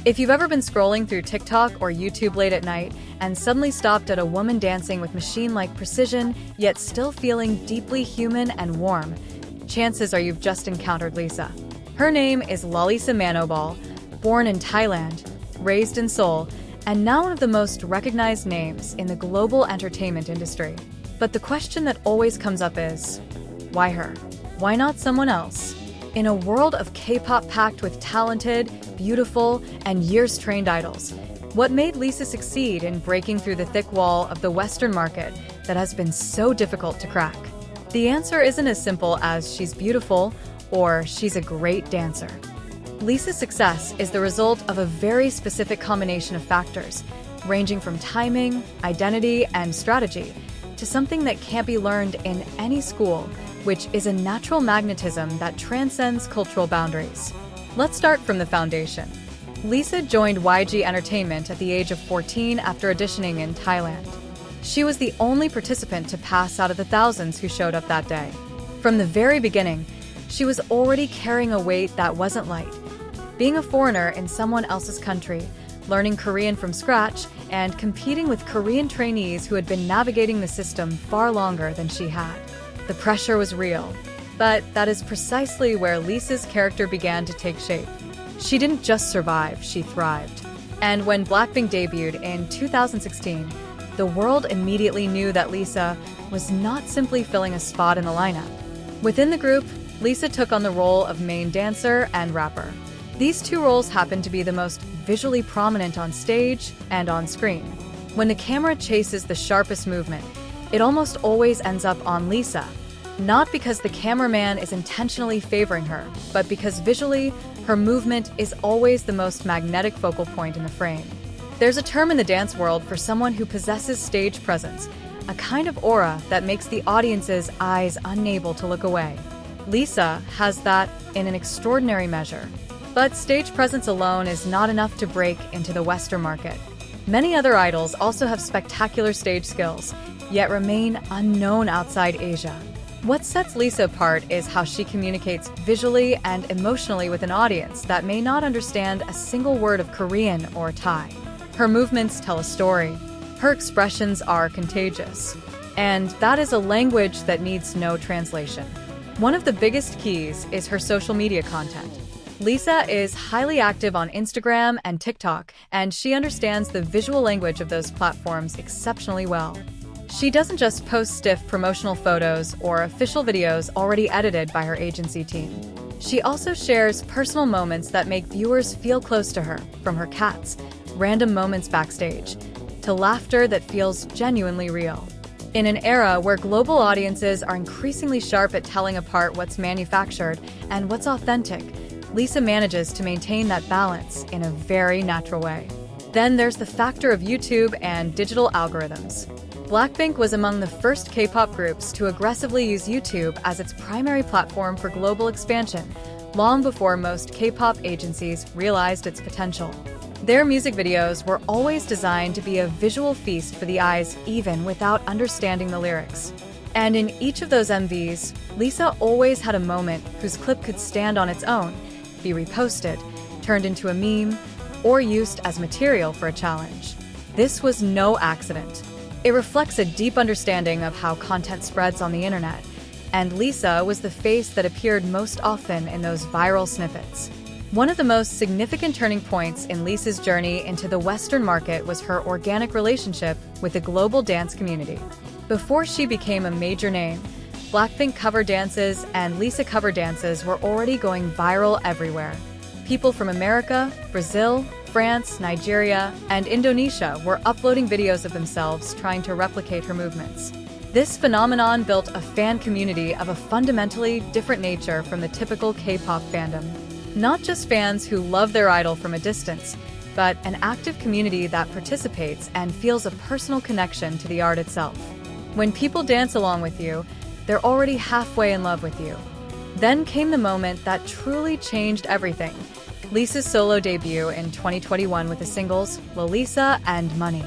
If you've ever been scrolling through TikTok or YouTube late at night and suddenly stopped at a woman dancing with machine-like precision, yet still feeling deeply human and warm, chances are you've just encountered Lisa. Her name is LALISA Manobal, born in Thailand, raised in Seoul, and now one of the most recognized names in the global entertainment industry. But the question that always comes up is, why her? Why not someone else? In a world of K-pop packed with talented, beautiful, and years-trained idols, what made Lisa succeed in breaking through the thick wall of the Western market that has been so difficult to crack? The answer isn't as simple as she's beautiful or she's a great dancer. Lisa's success is the result of a very specific combination of factors, ranging from timing, identity, and strategy, to something that can't be learned in any school, which is a natural magnetism that transcends cultural boundaries. Let's start from the foundation. Lisa joined YG Entertainment at the age of 14 after auditioning in Thailand. She was the only participant to pass out of the thousands who showed up that day. From the very beginning, she was already carrying a weight that wasn't light. Being a foreigner in someone else's country, learning Korean from scratch, and competing with Korean trainees who had been navigating the system far longer than she had. The pressure was real, but that is precisely where Lisa's character began to take shape. She didn't just survive, she thrived. And when Blackpink debuted in 2016, the world immediately knew that Lisa was not simply filling a spot in the lineup. Within the group, Lisa took on the role of main dancer and rapper. These two roles happened to be the most visually prominent on stage and on screen. When the camera chases the sharpest movement, it almost always ends up on Lisa, not because the cameraman is intentionally favoring her, but because visually, her movement is always the most magnetic focal point in the frame. There's a term in the dance world for someone who possesses stage presence, a kind of aura that makes the audience's eyes unable to look away. Lisa has that in an extraordinary measure. But stage presence alone is not enough to break into the Western market. Many other idols also have spectacular stage skills, yet remain unknown outside Asia. What sets Lisa apart is how she communicates visually and emotionally with an audience that may not understand a single word of Korean or Thai. Her movements tell a story. Her expressions are contagious. And that is a language that needs no translation. One of the biggest keys is her social media content. Lisa is highly active on Instagram and TikTok, and she understands the visual language of those platforms exceptionally well. She doesn't just post stiff promotional photos or official videos already edited by her agency team. She also shares personal moments that make viewers feel close to her, from her cats, random moments backstage, to laughter that feels genuinely real. In an era where global audiences are increasingly sharp at telling apart what's manufactured and what's authentic, Lisa manages to maintain that balance in a very natural way. Then there's the factor of YouTube and digital algorithms. Blackpink was among the first K-pop groups to aggressively use YouTube as its primary platform for global expansion, long before most K-pop agencies realized its potential. Their music videos were always designed to be a visual feast for the eyes, even without understanding the lyrics. And in each of those MVs, Lisa always had a moment whose clip could stand on its own, be reposted, turned into a meme, or used as material for a challenge. This was no accident. It reflects a deep understanding of how content spreads on the internet, and Lisa was the face that appeared most often in those viral snippets. One of the most significant turning points in Lisa's journey into the Western market was her organic relationship with the global dance community. Before she became a major name, Blackpink cover dances and Lisa cover dances were already going viral everywhere. People from America, Brazil, France, Nigeria, and Indonesia were uploading videos of themselves trying to replicate her movements. This phenomenon built a fan community of a fundamentally different nature from the typical K-pop fandom. Not just fans who love their idol from a distance, but an active community that participates and feels a personal connection to the art itself. When people dance along with you, they're already halfway in love with you. Then came the moment that truly changed everything. Lisa's solo debut in 2021 with the singles LALISA and Money.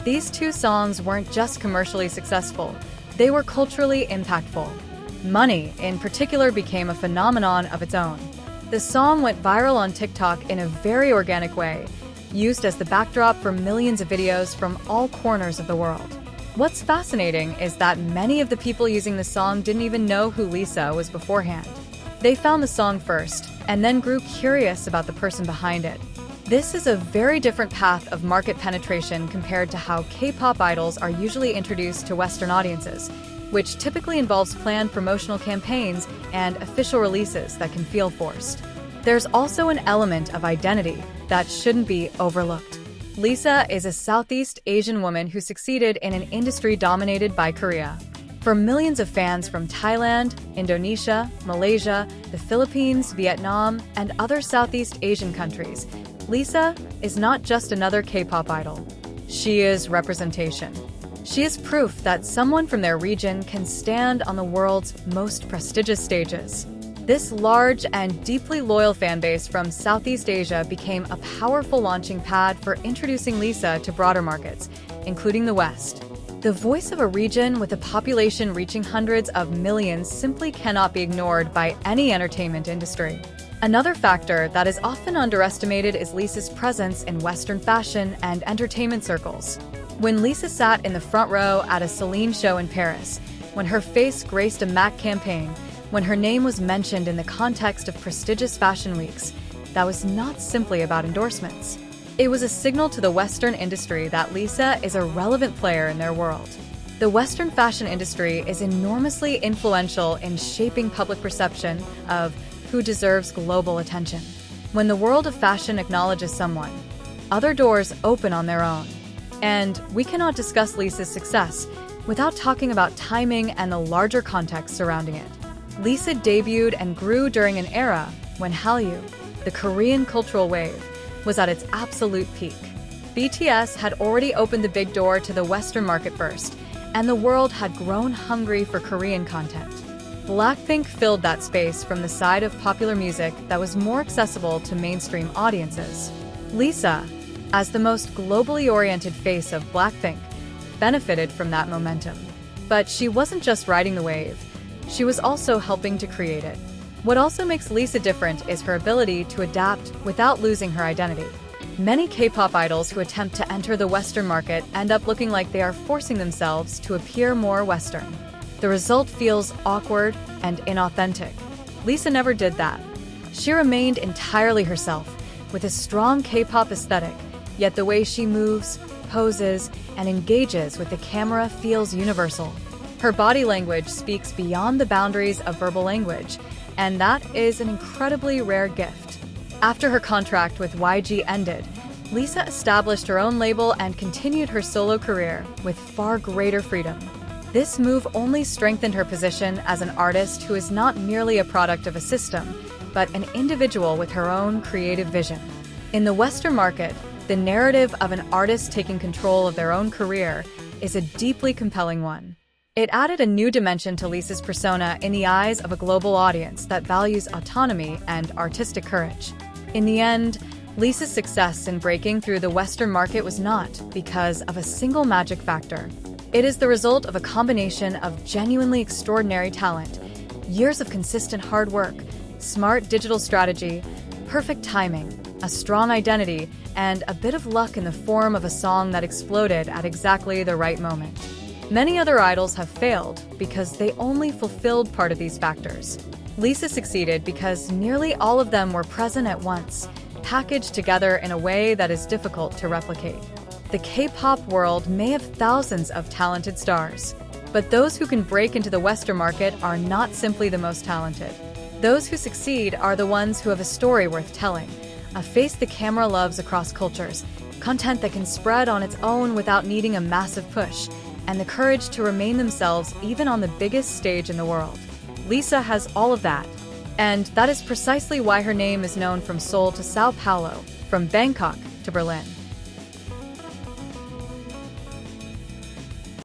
These two songs weren't just commercially successful, they were culturally impactful. Money, in particular, became a phenomenon of its own. The song went viral on TikTok in a very organic way, used as the backdrop for millions of videos from all corners of the world. What's fascinating is that many of the people using the song didn't even know who Lisa was beforehand. They found the song first, and then grew curious about the person behind it. This is a very different path of market penetration compared to how K-pop idols are usually introduced to Western audiences, which typically involves planned promotional campaigns and official releases that can feel forced. There's also an element of identity that shouldn't be overlooked. Lisa is a Southeast Asian woman who succeeded in an industry dominated by Korea. For millions of fans from Thailand, Indonesia, Malaysia, the Philippines, Vietnam, and other Southeast Asian countries, Lisa is not just another K-pop idol. She is representation. She is proof that someone from their region can stand on the world's most prestigious stages. This large and deeply loyal fanbase from Southeast Asia became a powerful launching pad for introducing Lisa to broader markets, including the West. The voice of a region with a population reaching hundreds of millions simply cannot be ignored by any entertainment industry. Another factor that is often underestimated is Lisa's presence in Western fashion and entertainment circles. When Lisa sat in the front row at a Celine show in Paris, when her face graced a MAC campaign, when her name was mentioned in the context of prestigious fashion weeks, that was not simply about endorsements. It was a signal to the Western industry that Lisa is a relevant player in their world. The Western fashion industry is enormously influential in shaping public perception of who deserves global attention. When the world of fashion acknowledges someone, other doors open on their own. And we cannot discuss Lisa's success without talking about timing and the larger context surrounding it. Lisa debuted and grew during an era when Hallyu, the Korean cultural wave, was at its absolute peak. BTS had already opened the big door to the Western market first, and the world had grown hungry for Korean content. Blackpink filled that space from the side of popular music that was more accessible to mainstream audiences. Lisa, as the most globally oriented face of Blackpink, benefited from that momentum. But she wasn't just riding the wave, she was also helping to create it. What also makes Lisa different is her ability to adapt without losing her identity. Many K-pop idols who attempt to enter the Western market end up looking like they are forcing themselves to appear more Western. The result feels awkward and inauthentic. Lisa never did that. She remained entirely herself, with a strong K-pop aesthetic, yet the way she moves, poses, and engages with the camera feels universal. Her body language speaks beyond the boundaries of verbal language, and that is an incredibly rare gift. After her contract with YG ended, Lisa established her own label and continued her solo career with far greater freedom. This move only strengthened her position as an artist who is not merely a product of a system, but an individual with her own creative vision. In the Western market, the narrative of an artist taking control of their own career is a deeply compelling one. It added a new dimension to Lisa's persona in the eyes of a global audience that values autonomy and artistic courage. In the end, Lisa's success in breaking through the Western market was not because of a single magic factor. It is the result of a combination of genuinely extraordinary talent, years of consistent hard work, smart digital strategy, perfect timing, a strong identity, and a bit of luck in the form of a song that exploded at exactly the right moment. Many other idols have failed because they only fulfilled part of these factors. Lisa succeeded because nearly all of them were present at once, packaged together in a way that is difficult to replicate. The K-pop world may have thousands of talented stars, but those who can break into the Western market are not simply the most talented. Those who succeed are the ones who have a story worth telling, a face the camera loves across cultures, content that can spread on its own without needing a massive push, and the courage to remain themselves even on the biggest stage in the world. Lisa has all of that, and that is precisely why her name is known from Seoul to Sao Paulo, from Bangkok to Berlin.